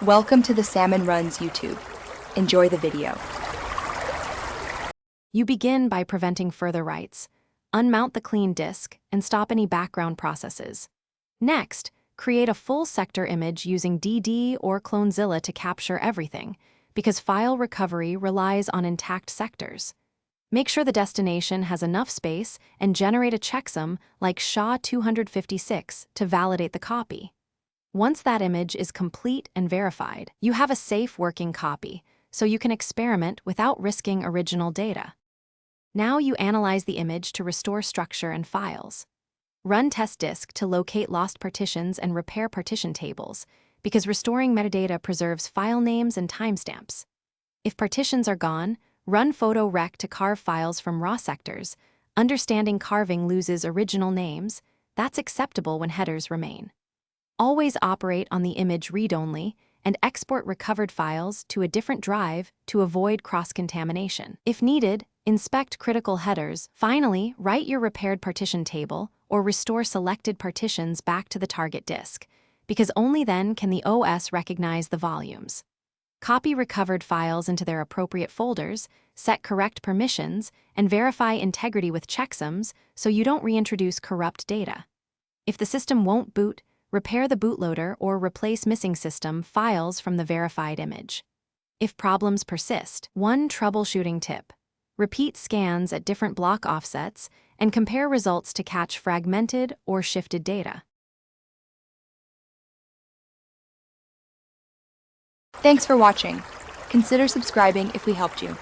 Welcome to the Salmon Runs YouTube. Enjoy the video. You begin by preventing further writes. Unmount the clean disk and stop any background processes. Next, create a full sector image using DD or Clonezilla to capture everything, because file recovery relies on intact sectors. Make sure the destination has enough space and generate a checksum like SHA-256 to validate the copy. Once that image is complete and verified, you have a safe working copy, so you can experiment without risking original data. Now you analyze the image to restore structure and files. Run test disk to locate lost partitions and repair partition tables, because restoring metadata preserves file names and timestamps. If partitions are gone, run photo rec to carve files from raw sectors. Understanding carving loses original names. That's acceptable when headers remain. Always operate on the image read-only and export recovered files to a different drive to avoid cross-contamination. If needed, inspect critical headers. Finally, write your repaired partition table or restore selected partitions back to the target disk, because only then can the OS recognize the volumes. Copy recovered files into their appropriate folders, set correct permissions, and verify integrity with checksums so you don't reintroduce corrupt data. If the system won't boot, repair the bootloader or replace missing system files from the verified image. If problems persist, one troubleshooting tip: repeat scans at different block offsets and compare results to catch fragmented or shifted data. Thanks for watching. Consider subscribing if we helped you.